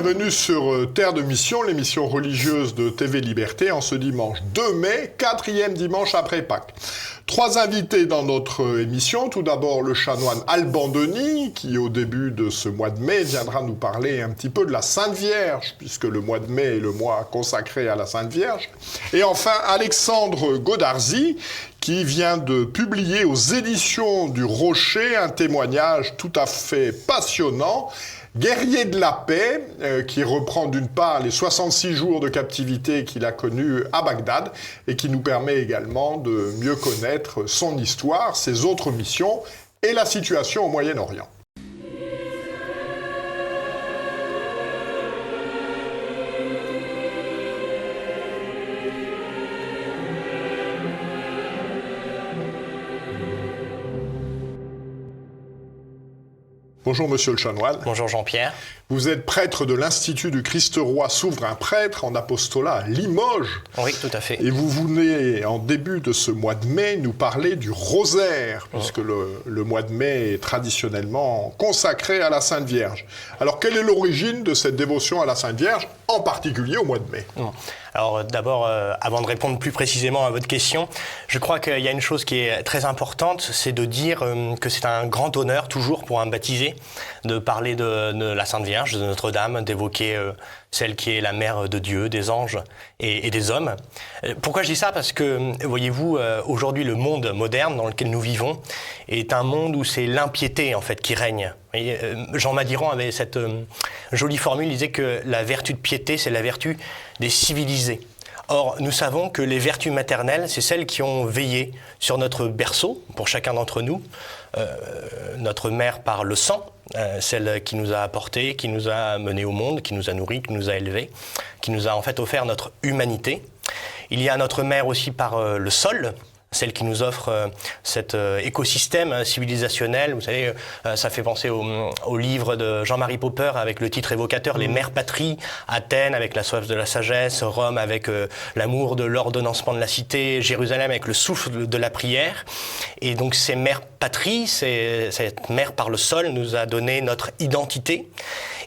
Bienvenue sur Terre de Mission, l'émission religieuse de TV Liberté, en ce dimanche 2 mai, 4e dimanche après Pâques. 3 invités dans notre émission. Tout d'abord, le chanoine Alban Denis, qui au début de ce mois de mai viendra nous parler un petit peu de la Sainte Vierge, puisque le mois de mai est le mois consacré à la Sainte Vierge. Et enfin, Alexandre Godarzy, qui vient de publier aux éditions du Rocher un témoignage tout à fait passionnant, Guerrier de la paix, qui reprend d'une part les 66 jours de captivité qu'il a connus à Bagdad et qui nous permet également de mieux connaître son histoire, ses autres missions et la situation au Moyen-Orient. Bonjour Monsieur le chanoine. Bonjour Jean-Pierre. Vous êtes prêtre de l'Institut du Christ-Roi souverain prêtre en apostolat à Limoges. Oui, tout à fait. Et vous venez en début de ce mois de mai nous parler du rosaire, puisque le mois de mai est traditionnellement consacré à la Sainte Vierge. Alors quelle est l'origine de cette dévotion à la Sainte Vierge, en particulier au mois de mai ? Alors d'abord, avant de répondre plus précisément à votre question, je crois qu'il y a une chose qui est très importante, c'est de dire que c'est un grand honneur toujours pour un baptisé de parler de la Sainte Vierge, de Notre-Dame, d'évoquer celle qui est la mère de Dieu, des anges et des hommes. Pourquoi je dis ça ? Parce que, voyez-vous, aujourd'hui, le monde moderne dans lequel nous vivons est un monde où c'est l'impiété, en fait, qui règne. Et, Jean Madiran avait cette jolie formule, il disait que la vertu de piété, c'est la vertu des civilisés. Or, nous savons que les vertus maternelles, c'est celles qui ont veillé sur notre berceau, pour chacun d'entre nous, notre mère par le sang, celle qui nous a apporté, qui nous a menés au monde, qui nous a nourris, qui nous a élevés, qui nous a en fait offert notre humanité. Il y a notre mère aussi par le sol, celle qui nous offre cet écosystème civilisationnel. Vous savez, ça fait penser au livre de Jean-Marie Popper avec le titre évocateur « Les mères patries », Athènes avec la soif de la sagesse, Rome avec l'amour de l'ordonnancement de la cité, Jérusalem avec le souffle de la prière. Et donc ces mères patries, cette mère par le sol nous a donné notre identité.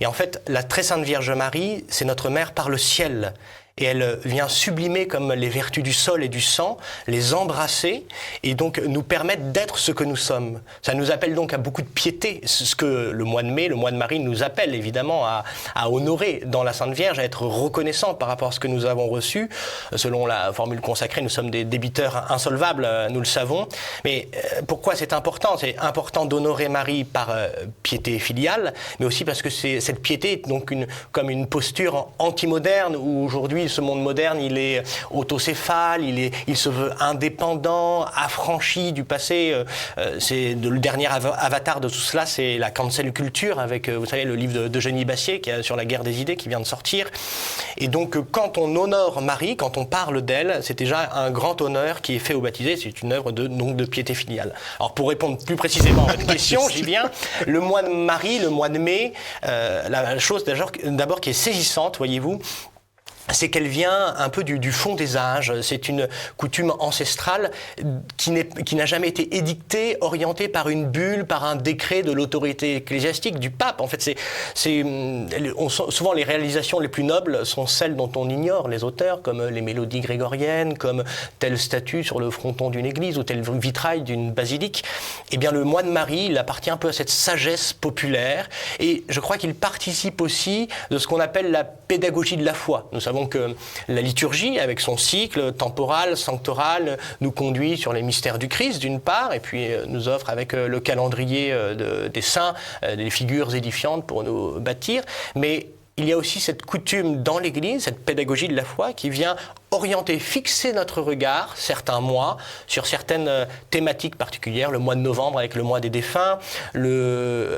Et en fait, la très sainte Vierge Marie, c'est notre mère par le ciel. Et elle vient sublimer comme les vertus du sol et du sang, les embrasser et donc nous permettre d'être ce que nous sommes. Ça nous appelle donc à beaucoup de piété, ce que le mois de mai, le mois de Marie nous appelle évidemment à honorer dans la Sainte Vierge, à être reconnaissant par rapport à ce que nous avons reçu. Selon la formule consacrée, nous sommes des débiteurs insolvables, nous le savons. Mais pourquoi c'est important ? C'est important d'honorer Marie par piété filiale, mais aussi parce que cette piété est donc comme une posture anti-moderne où aujourd'hui ce monde moderne, il est autocéphale, il se veut indépendant, affranchi du passé. Le dernier avatar de tout cela, c'est la cancel culture avec, vous savez, le livre d'Eugénie Bassier qui est sur la guerre des idées qui vient de sortir. Et donc, quand on honore Marie, quand on parle d'elle, c'est déjà un grand honneur qui est fait aux baptisés. C'est une œuvre de piété filiale. Alors, pour répondre plus précisément à votre question, j'y viens. Le mois de Marie, le mois de mai, la chose d'abord qui est saisissante, voyez-vous, c'est qu'elle vient un peu du fond des âges. C'est une coutume ancestrale qui n'a jamais été édictée, orientée par une bulle, par un décret de l'autorité ecclésiastique, du pape. En fait, souvent les réalisations les plus nobles sont celles dont on ignore les auteurs, comme les mélodies grégoriennes, comme telle statue sur le fronton d'une église ou tel vitrail d'une basilique. Eh bien, le mois de Marie, il appartient un peu à cette sagesse populaire et je crois qu'il participe aussi de ce qu'on appelle la pédagogie de la foi. Nous savons que la liturgie, avec son cycle temporal, sanctoral, nous conduit sur les mystères du Christ, d'une part, et puis nous offre avec le calendrier des saints des figures édifiantes pour nous bâtir. Mais il y a aussi cette coutume dans l'Église, cette pédagogie de la foi qui vient orienter, fixer notre regard, certains mois, sur certaines thématiques particulières, le mois de novembre avec le mois des défunts,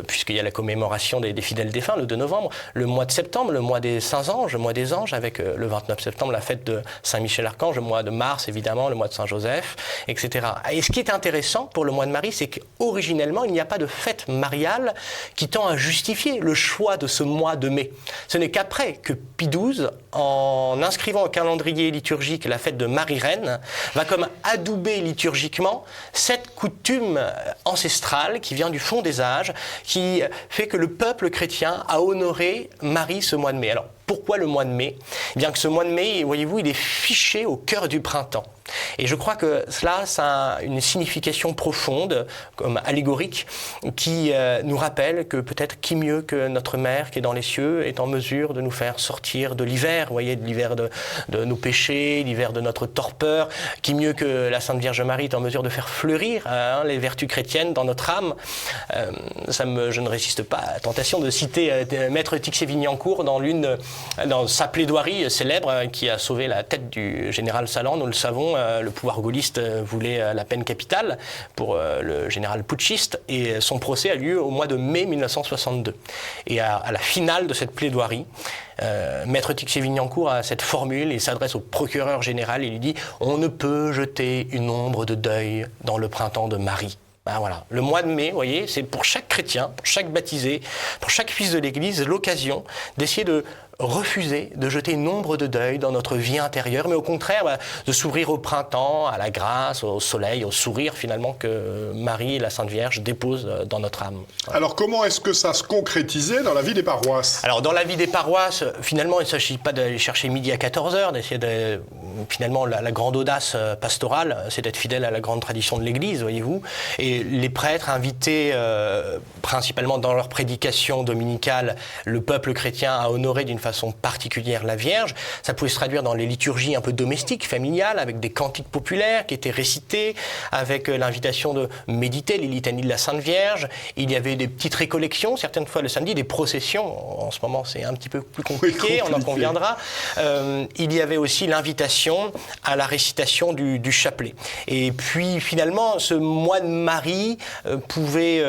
puisqu'il y a la commémoration des fidèles défunts, le 2 novembre, le mois de septembre, le mois des saints anges, le mois des anges, avec le 29 septembre, la fête de Saint-Michel-Archange, le mois de mars, évidemment, le mois de Saint-Joseph, etc. Et ce qui est intéressant pour le mois de Marie, c'est qu'originellement, il n'y a pas de fête mariale qui tend à justifier le choix de ce mois de mai. Ce n'est qu'après que Pie XII, en inscrivant au calendrier liturgique liturgique, la fête de Marie-Reine, va comme adouber liturgiquement cette coutume ancestrale qui vient du fond des âges, qui fait que le peuple chrétien a honoré Marie ce mois de mai. Alors, pourquoi le mois de mai ? Eh bien que ce mois de mai, voyez-vous, il est fiché au cœur du printemps. Et je crois que cela, ça a une signification profonde, comme allégorique, qui nous rappelle que peut-être qui mieux que notre mère qui est dans les cieux est en mesure de nous faire sortir de l'hiver, vous voyez, de l'hiver de nos péchés, l'hiver de notre torpeur, qui mieux que la Sainte Vierge Marie est en mesure de faire fleurir les vertus chrétiennes dans notre âme. Je ne résiste pas à la tentation de citer Maître Tixier-Vignancourt dans sa plaidoirie célèbre qui a sauvé la tête du général Salan, nous le savons. Le pouvoir gaulliste voulait la peine capitale pour le général putschiste et son procès a lieu au mois de mai 1962. Et à la finale de cette plaidoirie, Maître Tixier-Vignancourt a cette formule et s'adresse au procureur général et lui dit « On ne peut jeter une ombre de deuil dans le printemps de Marie ». Ben voilà. Le mois de mai, vous voyez, c'est pour chaque chrétien, pour chaque baptisé, pour chaque fils de l'Église, l'occasion d'essayer de refuser de jeter une ombre de deuil dans notre vie intérieure, mais au contraire de s'ouvrir au printemps, à la grâce, au soleil, au sourire finalement que Marie, la Sainte Vierge, dépose dans notre âme. Voilà. Alors comment est-ce que ça se concrétisait dans la vie des paroisses ? Alors dans la vie des paroisses, finalement il ne s'agit pas d'aller chercher midi à 14h, d'essayer de... Finalement la grande audace pastorale, c'est d'être fidèle à la grande tradition de l'Église, voyez-vous, et les prêtres invités principalement dans leur prédication dominicale, le peuple chrétien à honorer d'une façon particulière la Vierge. Ça pouvait se traduire dans les liturgies un peu domestiques, familiales, avec des cantiques populaires qui étaient récités, avec l'invitation de méditer les litanies de la Sainte Vierge. Il y avait des petites récollections, certaines fois le samedi, des processions. En ce moment, c'est un petit peu plus compliqué, on en conviendra. Il y avait aussi l'invitation à la récitation du chapelet. Et puis, finalement, ce mois de Marie pouvait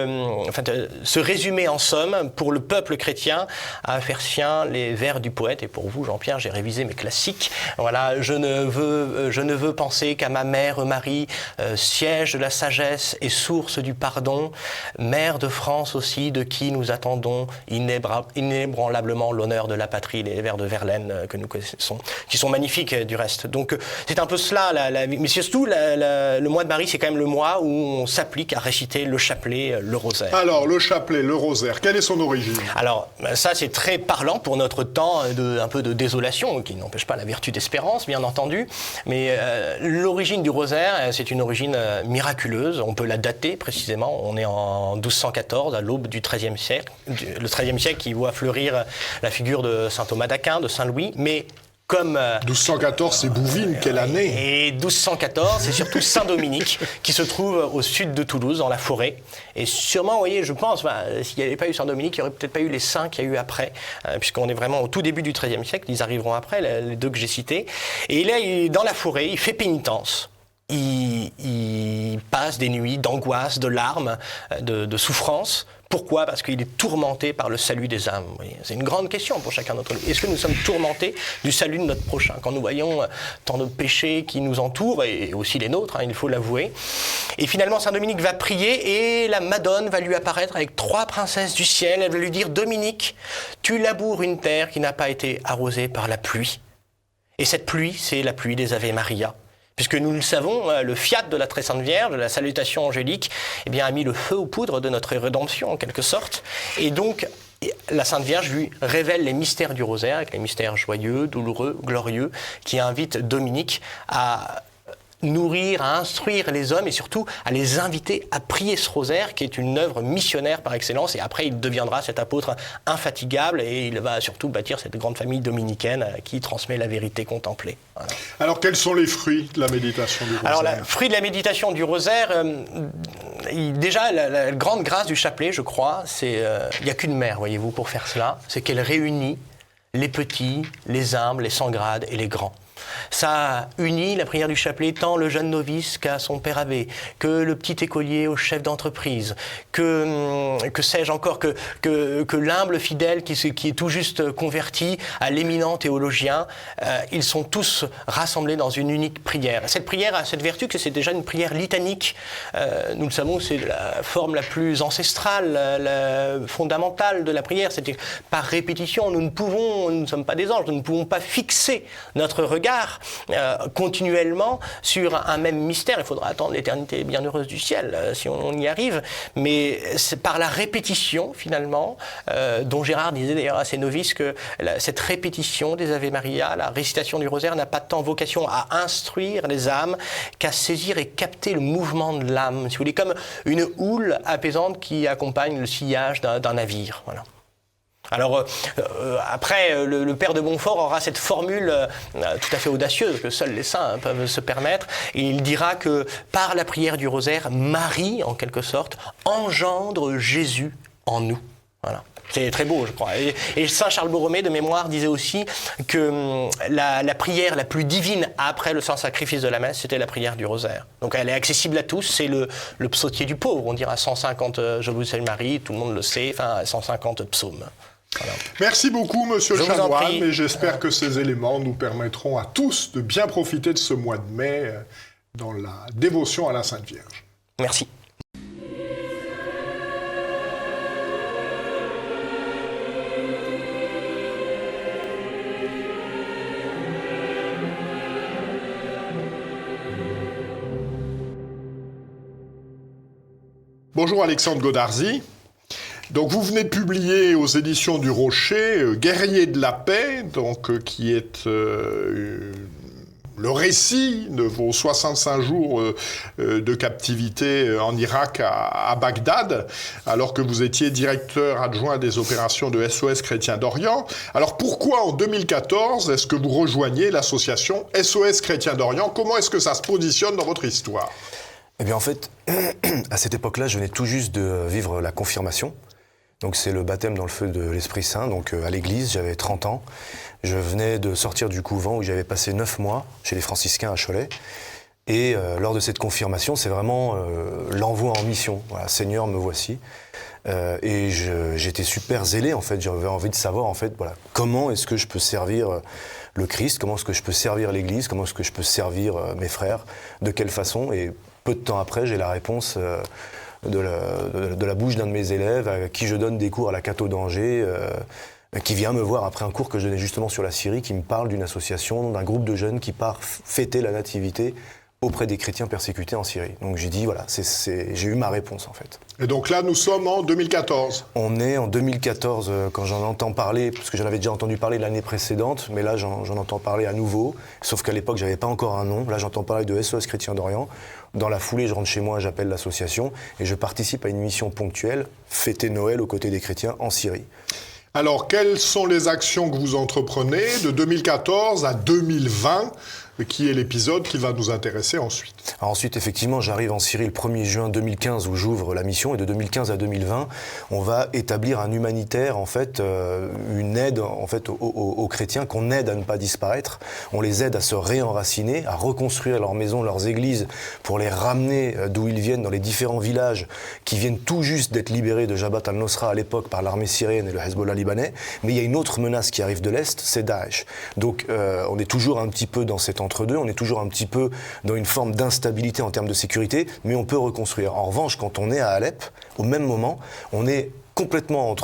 se résumer en somme, pour le peuple chrétien, à faire sien les vers du poète, et pour vous, Jean-Pierre, j'ai révisé mes classiques. Voilà, je ne veux penser qu'à ma mère Marie, siège de la sagesse et source du pardon, mère de France aussi, de qui nous attendons inébranlablement l'honneur de la patrie, les vers de Verlaine que nous connaissons, qui sont magnifiques du reste. Donc c'est un peu cela, mais surtout le mois de Marie, c'est quand même le mois où on s'applique à réciter le chapelet, le rosaire. Alors, le chapelet, le rosaire, quelle est son origine ? Alors, ça c'est très parlant pour notre temps un peu de désolation, qui n'empêche pas la vertu d'espérance, bien entendu. Mais l'origine du rosaire, c'est une origine miraculeuse. On peut la dater précisément. On est en 1214, à l'aube du XIIIe siècle. Le XIIIe siècle qui voit fleurir la figure de saint Thomas d'Aquin, de saint Louis. Mais comme 1214, c'est Bouvines, quelle année ? Et 1214, c'est surtout Saint-Dominique, qui se trouve au sud de Toulouse, dans la forêt. Et sûrement, vous voyez, je pense, s'il n'y avait pas eu Saint-Dominique, il n'y aurait peut-être pas eu les saints qu'il y a eu après, puisqu'on est vraiment au tout début du XIIIe siècle, ils arriveront après, les deux que j'ai cités. Et là, dans la forêt, il fait pénitence. Il passe des nuits d'angoisse, de larmes, de souffrance. Pourquoi ? Parce qu'il est tourmenté par le salut des âmes. C'est une grande question pour chacun d'entre nous. Est-ce que nous sommes tourmentés du salut de notre prochain ? Quand nous voyons tant de péchés qui nous entourent, et aussi les nôtres, il faut l'avouer. Et finalement, Saint Dominique va prier et la Madone va lui apparaître avec 3 princesses du ciel. Elle va lui dire « Dominique, tu laboures une terre qui n'a pas été arrosée par la pluie. » Et cette pluie, c'est la pluie des Ave Maria. Puisque nous le savons, le fiat de la Très Sainte Vierge, de la salutation angélique, a mis le feu aux poudres de notre rédemption, en quelque sorte. Et donc, la Sainte Vierge lui révèle les mystères du rosaire, avec les mystères joyeux, douloureux, glorieux, qui invitent Dominique à nourrir, à instruire les hommes et surtout à les inviter à prier ce rosaire qui est une œuvre missionnaire par excellence, et après il deviendra cet apôtre infatigable et il va surtout bâtir cette grande famille dominicaine qui transmet la vérité contemplée. Voilà. Alors quels sont les fruits de la méditation du rosaire ? Alors le fruit de la méditation du rosaire, déjà la grande grâce du chapelet, je crois, c'est il n'y a qu'une mère, voyez-vous, pour faire cela, c'est qu'elle réunit les petits, les humbles, les sans grade et les grands. Ça unit la prière du chapelet tant le jeune novice qu'à son père abbé, que le petit écolier au chef d'entreprise, que sais-je encore, que l'humble fidèle qui est tout juste converti à l'éminent théologien, ils sont tous rassemblés dans une unique prière. Cette prière a cette vertu que c'est déjà une prière litanique. Nous le savons, c'est la forme la plus ancestrale, la fondamentale de la prière. C'est par répétition, nous ne sommes pas des anges, nous ne pouvons pas fixer notre regard regard continuellement sur un même mystère. Il faudra attendre l'éternité bienheureuse du ciel si on y arrive, mais c'est par la répétition finalement, dont Gérard disait d'ailleurs à ses novices que cette répétition des Ave Maria, la récitation du rosaire n'a pas tant vocation à instruire les âmes qu'à saisir et capter le mouvement de l'âme, si vous voulez, comme une houle apaisante qui accompagne le sillage d'un navire. Voilà. Alors après, le père de Montfort aura cette formule tout à fait audacieuse que seuls les saints peuvent se permettre. Et il dira que par la prière du rosaire, Marie, en quelque sorte, engendre Jésus en nous. Voilà. C'est très beau, je crois. Et saint Charles Borromée, de mémoire, disait aussi que la prière la plus divine après le saint sacrifice de la messe, c'était la prière du rosaire. Donc elle est accessible à tous, c'est le psautier du pauvre. On dira 150 Je vous salue Marie, tout le monde le sait, enfin 150 psaumes. Voilà. Merci beaucoup, Monsieur Chanoine, et j'espère que ces éléments nous permettront à tous de bien profiter de ce mois de mai dans la dévotion à la Sainte Vierge. Merci. Bonjour Alexandre Godarzy. Donc vous venez de publier aux éditions du Rocher Guerrier de la paix, donc qui est le récit de vos 65 jours de captivité en Irak à Bagdad, alors que vous étiez directeur adjoint des opérations de SOS Chrétiens d'Orient. Alors pourquoi en 2014 est-ce que vous rejoignez l'association SOS Chrétiens d'Orient? Comment est-ce que ça se positionne dans votre histoire? Eh bien en fait, à cette époque-là, je venais tout juste de vivre la confirmation. Donc c'est le baptême dans le feu de l'Esprit Saint, donc à l'église, j'avais 30 ans. Je venais de sortir du couvent où j'avais passé 9 mois chez les franciscains à Cholet. Et lors de cette confirmation, c'est vraiment l'envoi en mission. Voilà, Seigneur, me voici. Et j'étais super zélé en fait, j'avais envie de savoir en fait, voilà, comment est-ce que je peux servir le Christ, comment est-ce que je peux servir l'église, comment est-ce que je peux servir mes frères, de quelle façon. Et peu de temps après, j'ai la réponse de la bouche d'un de mes élèves à qui je donne des cours à la Catho d'Angers, qui vient me voir après un cours que je donnais justement sur la Syrie, qui me parle d'une association, d'un groupe de jeunes qui part fêter la nativité auprès des chrétiens persécutés en Syrie. Donc j'ai dit, voilà, j'ai eu ma réponse en fait. Et donc là, nous sommes en 2014. On est en 2014, quand j'en entends parler, parce que j'en avais déjà entendu parler l'année précédente, mais là j'en entends parler à nouveau, sauf qu'à l'époque j'avais pas encore un nom. Là j'entends parler de SOS Chrétiens d'Orient. Dans la foulée, je rentre chez moi, j'appelle l'association et je participe à une mission ponctuelle, fêter Noël aux côtés des chrétiens en Syrie. Alors, quelles sont les actions que vous entreprenez de 2014 à 2020, qui est l'épisode qui va nous intéresser ensuite? Alors ensuite, effectivement, j'arrive en Syrie le 1er juin 2015 où j'ouvre la mission, et de 2015 à 2020, on va établir un humanitaire, en fait, une aide en fait, aux chrétiens qu'on aide à ne pas disparaître. On les aide à se réenraciner, à reconstruire leurs maisons, leurs églises, pour les ramener d'où ils viennent, dans les différents villages qui viennent tout juste d'être libérés de Jabhat al-Nosra à l'époque par l'armée syrienne et le Hezbollah libanais. Mais il y a une autre menace qui arrive de l'Est, c'est Daesh. Donc on est toujours un petit peu dans cet entre-deux, on est toujours un petit peu dans une forme d'instabilité en termes de sécurité, mais on peut reconstruire. En revanche, quand on est à Alep, au même moment, on est complètement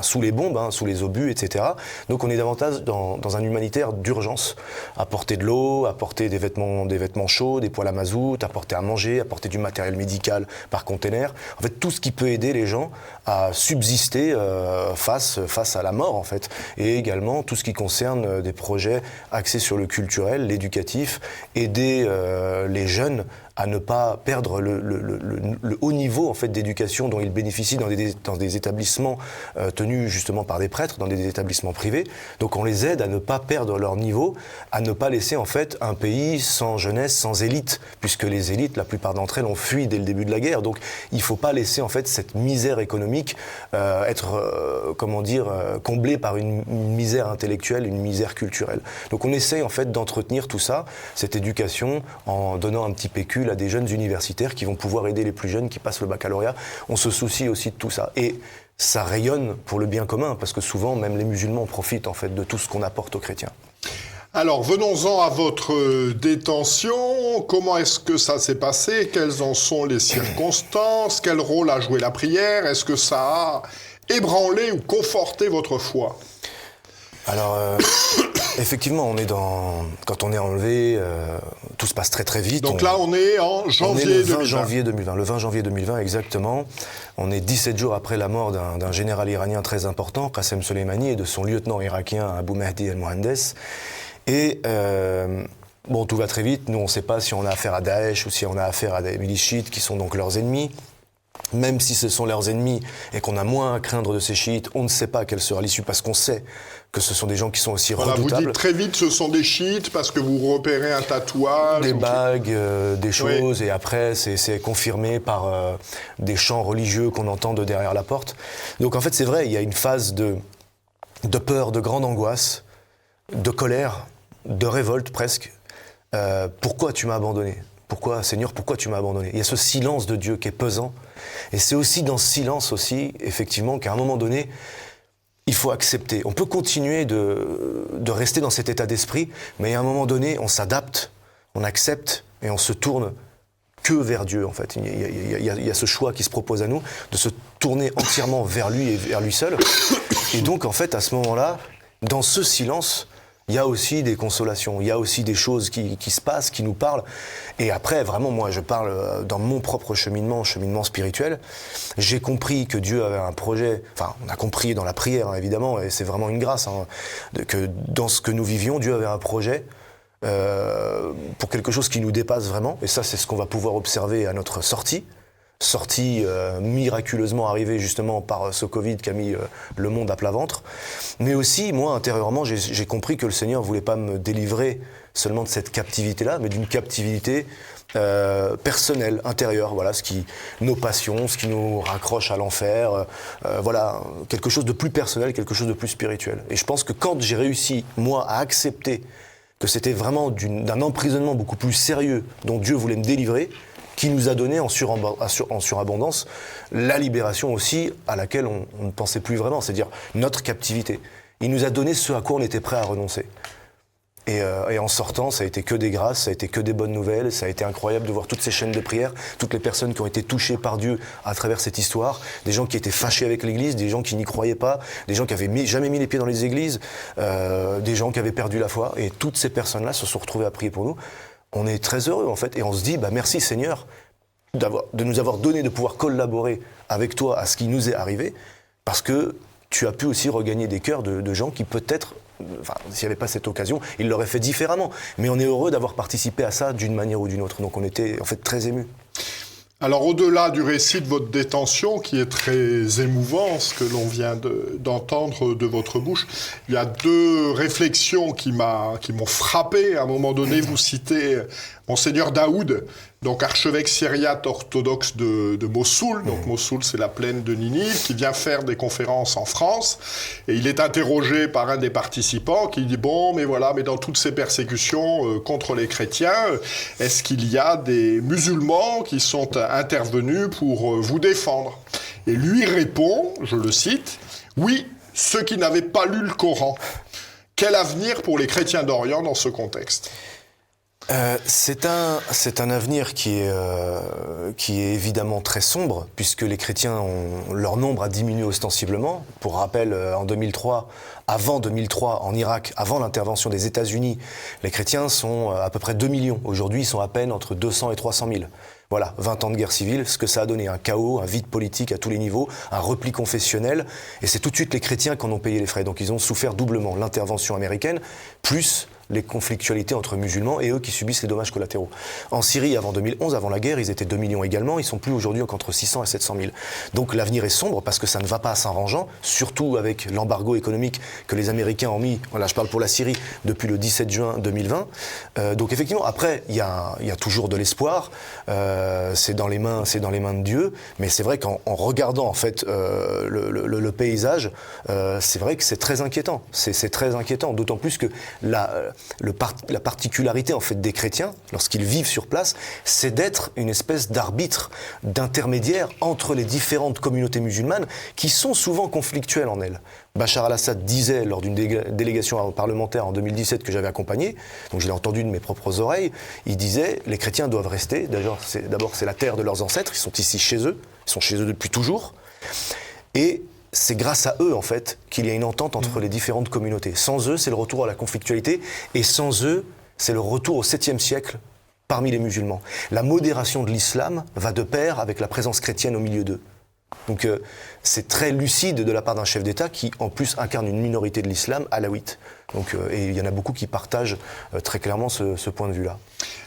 sous les bombes, sous les obus, etc. Donc on est davantage dans un humanitaire d'urgence. Apporter de l'eau, apporter des vêtements chauds, des poêles à mazout, apporter à manger, apporter du matériel médical par container. En fait, tout ce qui peut aider les gens à subsister face à la mort, en fait. Et également tout ce qui concerne des projets axés sur le culturel, l'éducatif, aider les jeunes à ne pas perdre le haut niveau en fait, d'éducation dont ils bénéficient dans des établissements tenus justement par des prêtres, dans des établissements privés. Donc on les aide à ne pas perdre leur niveau, à ne pas laisser en fait un pays sans jeunesse, sans élite, puisque les élites, la plupart d'entre elles, ont fui dès le début de la guerre. Donc il ne faut pas laisser en fait cette misère économique être comblée par une misère intellectuelle, une misère culturelle. Donc on essaye en fait d'entretenir tout ça, cette éducation, en donnant un petit pécule à des jeunes universitaires qui vont pouvoir aider les plus jeunes qui passent le baccalauréat. On se soucie aussi de tout ça. Et ça rayonne pour le bien commun, parce que souvent, même les musulmans profitent en fait de tout ce qu'on apporte aux chrétiens. Alors, venons-en à votre détention. Comment est-ce que ça s'est passé? Quelles en sont les circonstances? Quel rôle a joué la prière? Est-ce que ça a ébranlé ou conforté votre foi? Alors, Effectivement, quand on est enlevé, tout se passe très très vite. Donc là, on est en janvier 2020. Le 20 janvier 2020, exactement. On est 17 jours après la mort d'un général iranien très important, Qassem Soleimani, et de son lieutenant irakien, Abu Mahdi el-Mohandes. Et bon, tout va très vite. Nous, on ne sait pas si on a affaire à Daesh ou si on a affaire à des milices chiites qui sont donc leurs ennemis. Même si ce sont leurs ennemis et qu'on a moins à craindre de ces chiites, on ne sait pas quelle sera l'issue parce qu'on sait que ce sont des gens qui sont aussi redoutables. Vous dites très vite ce sont des chiites parce que vous repérez un tatouage. Des bagues, des choses, oui. Et après c'est confirmé par des chants religieux qu'on entend de derrière la porte. Donc en fait c'est vrai, il y a une phase de peur, de grande angoisse, de colère, de révolte presque. Pourquoi tu m'as abandonné ? Pourquoi, Seigneur, pourquoi tu m'as abandonné ? Il y a ce silence de Dieu qui est pesant. Et c'est aussi dans ce silence aussi, effectivement, qu'à un moment donné, il faut accepter. On peut continuer de rester dans cet état d'esprit, mais à un moment donné, on s'adapte, on accepte et on se tourne que vers Dieu, en fait. Il y a ce choix qui se propose à nous, de se tourner entièrement vers lui et vers lui seul. Et donc, en fait, à ce moment-là, dans ce silence, il y a aussi des consolations, il y a aussi des choses qui se passent, qui nous parlent. Et après, vraiment, moi, je parle dans mon propre cheminement spirituel. J'ai compris que Dieu avait un projet, enfin, on a compris dans la prière, hein, évidemment, et c'est vraiment une grâce, hein, que dans ce que nous vivions, Dieu avait un projet pour quelque chose qui nous dépasse vraiment. Et ça, c'est ce qu'on va pouvoir observer à notre sortie miraculeusement arrivée justement par ce Covid qui a mis le monde à plat ventre. Mais aussi, moi, intérieurement, j'ai compris que le Seigneur ne voulait pas me délivrer seulement de cette captivité-là, mais d'une captivité personnelle, intérieure. Voilà, nos passions, ce qui nous raccroche à l'enfer, voilà, quelque chose de plus personnel, quelque chose de plus spirituel. Et je pense que quand j'ai réussi, moi, à accepter que c'était vraiment d'un emprisonnement beaucoup plus sérieux dont Dieu voulait me délivrer, qui nous a donné en surabondance la libération aussi à laquelle on ne pensait plus vraiment, c'est-à-dire notre captivité. Il nous a donné ce à quoi on était prêt à renoncer. Et en sortant, ça a été que des grâces, ça a été que des bonnes nouvelles, ça a été incroyable de voir toutes ces chaînes de prière, toutes les personnes qui ont été touchées par Dieu à travers cette histoire, des gens qui étaient fâchés avec l'Église, des gens qui n'y croyaient pas, des gens qui avaient jamais mis les pieds dans les églises, des gens qui avaient perdu la foi, et toutes ces personnes-là se sont retrouvées à prier pour nous. On est très heureux, en fait, et on se dit, merci Seigneur de nous avoir donné de pouvoir collaborer avec toi à ce qui nous est arrivé, parce que tu as pu aussi regagner des cœurs de gens qui peut-être, s'il n'y avait pas cette occasion, ils l'auraient fait différemment. Mais on est heureux d'avoir participé à ça d'une manière ou d'une autre, donc on était en fait très émus. Alors au-delà du récit de votre détention, qui est très émouvant, ce que l'on vient d'entendre de votre bouche, il y a deux réflexions qui m'ont frappé. À un moment donné, vous citez Monseigneur Daoud, donc archevêque syriaque orthodoxe de Mossoul. Donc Mossoul, c'est la plaine de Ninive, qui vient faire des conférences en France. Et il est interrogé par un des participants qui dit « Bon, mais dans toutes ces persécutions contre les chrétiens, est-ce qu'il y a des musulmans qui sont intervenus pour vous défendre ?» Et lui répond, je le cite, « Oui, ceux qui n'avaient pas lu le Coran. » Quel avenir pour les chrétiens d'Orient dans ce contexte ? C'est un avenir qui est évidemment très sombre, puisque les chrétiens, leur nombre a diminué ostensiblement. Pour rappel, avant 2003, en Irak, avant l'intervention des États-Unis, les chrétiens sont à peu près 2 millions. Aujourd'hui, ils sont à peine entre 200 et 300 000. Voilà, 20 ans de guerre civile, ce que ça a donné, un chaos, un vide politique à tous les niveaux, un repli confessionnel, et c'est tout de suite les chrétiens qui en ont payé les frais. Donc ils ont souffert doublement, l'intervention américaine, plus les conflictualités entre musulmans et eux qui subissent les dommages collatéraux. En Syrie, avant 2011, avant la guerre, ils étaient 2 millions également, ils sont plus aujourd'hui qu'entre 600 et 700 000. Donc l'avenir est sombre parce que ça ne va pas à Saint-Rangeant, surtout avec l'embargo économique que les Américains ont mis, voilà, je parle pour la Syrie, depuis le 17 juin 2020. Donc effectivement, après, il y a toujours de l'espoir, c'est dans les mains de Dieu, mais c'est vrai qu'en regardant en fait le paysage, c'est vrai que c'est très inquiétant. C'est très inquiétant, d'autant plus que la particularité en fait des chrétiens, lorsqu'ils vivent sur place, c'est d'être une espèce d'arbitre, d'intermédiaire entre les différentes communautés musulmanes qui sont souvent conflictuelles en elles. Bachar al-Assad disait lors d'une délégation parlementaire en 2017 que j'avais accompagnée, donc je l'ai entendu de mes propres oreilles, il disait les chrétiens doivent rester, d'abord c'est la terre de leurs ancêtres, ils sont ici chez eux, ils sont chez eux depuis toujours, et c'est grâce à eux, en fait, qu'il y a une entente entre les différentes communautés. Sans eux, c'est le retour à la conflictualité, et sans eux, c'est le retour au 7e siècle parmi les musulmans. La modération de l'islam va de pair avec la présence chrétienne au milieu d'eux. Donc c'est très lucide de la part d'un chef d'État qui, en plus, incarne une minorité de l'islam, alaouite. Donc, et il y en a beaucoup qui partagent très clairement ce point de vue-là.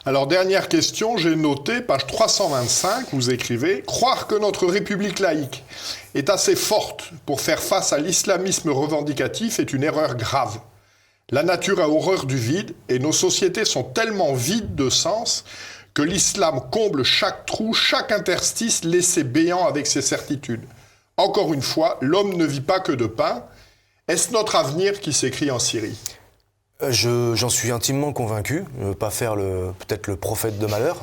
Alors, dernière question, j'ai noté, page 325, vous écrivez « Croire que notre République laïque est assez forte pour faire face à l'islamisme revendicatif est une erreur grave. La nature a horreur du vide et nos sociétés sont tellement vides de sens que l'islam comble chaque trou, chaque interstice laissé béant avec ses certitudes. Encore une fois, l'homme ne vit pas que de pain. Est-ce notre avenir qui s'écrit en Syrie ? J'en suis intimement convaincu. Je ne veux pas faire peut-être le prophète de malheur,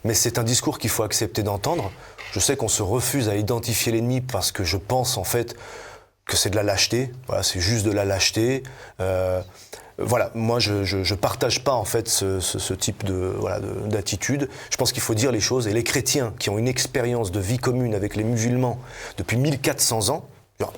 mais c'est un discours qu'il faut accepter d'entendre. Je sais qu'on se refuse à identifier l'ennemi parce que je pense en fait que c'est de la lâcheté. Voilà, c'est juste de la lâcheté. Voilà, moi je partage pas en fait ce type d'attitude. Je pense qu'il faut dire les choses, et les chrétiens qui ont une expérience de vie commune avec les musulmans depuis 1400 ans,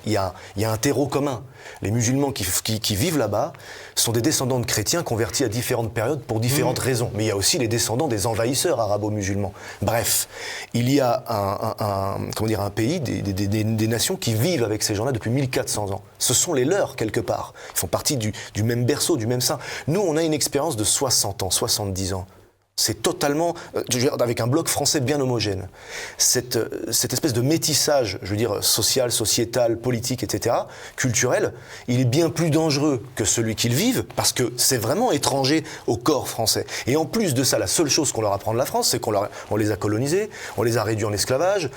il y a un terreau commun. Les musulmans qui vivent là-bas sont des descendants de chrétiens convertis à différentes périodes pour différentes raisons. Mais il y a aussi les descendants des envahisseurs arabo-musulmans. Bref, il y a un pays, des nations qui vivent avec ces gens-là depuis 1400 ans. Ce sont les leurs, quelque part. Ils font partie du même berceau, du même sein. Nous, on a une expérience de 60 ans, 70 ans. C'est totalement, avec un bloc français bien homogène. Cette espèce de métissage, je veux dire, social, sociétal, politique, etc., culturel, il est bien plus dangereux que celui qu'ils vivent, parce que c'est vraiment étranger au corps français. Et en plus de ça, la seule chose qu'on leur apprend de la France, c'est qu'on les a colonisés, on les a réduits en esclavage,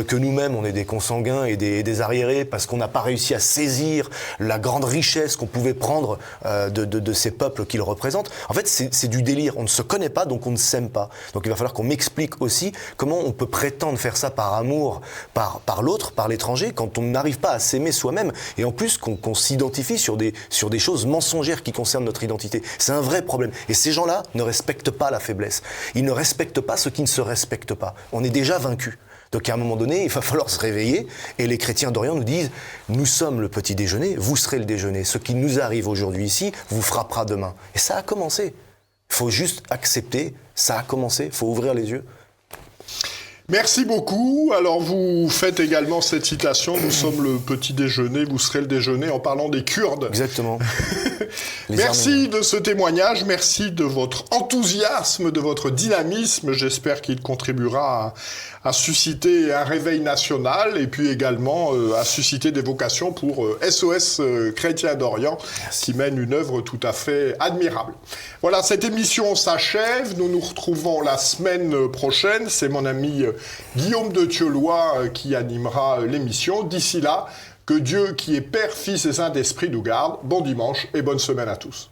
que nous-mêmes, on est des consanguins et des arriérés, parce qu'on n'a pas réussi à saisir la grande richesse qu'on pouvait prendre de ces peuples qu'ils représentent. En fait, c'est du délire. On ne se connaît pas, donc on ne s'aime pas. Donc il va falloir qu'on m'explique aussi comment on peut prétendre faire ça par amour, par l'autre, par l'étranger, quand on n'arrive pas à s'aimer soi-même, et en plus qu'on s'identifie sur des choses mensongères qui concernent notre identité. C'est un vrai problème. Et ces gens-là ne respectent pas la faiblesse. Ils ne respectent pas ceux qui ne se respectent pas. On est déjà vaincus. Donc à un moment donné, il va falloir se réveiller, et les chrétiens d'Orient nous disent « Nous sommes le petit déjeuner, vous serez le déjeuner. Ce qui nous arrive aujourd'hui ici vous frappera demain. » Et ça a commencé. Il faut juste accepter, ça a commencé, il faut ouvrir les yeux. Merci beaucoup. Alors vous faites également cette citation, nous sommes le petit déjeuner, vous serez le déjeuner, en parlant des Kurdes. Exactement. Merci de ce témoignage, merci de votre enthousiasme, de votre dynamisme. J'espère qu'il contribuera à susciter un réveil national, et puis également à susciter des vocations pour SOS Chrétiens d'Orient, qui mène une œuvre tout à fait admirable. Voilà, cette émission s'achève. Nous nous retrouvons la semaine prochaine. C'est mon ami Guillaume de Thieulois qui animera l'émission. D'ici là, que Dieu, qui est Père, Fils et Saint-Esprit, nous garde. Bon dimanche et bonne semaine à tous.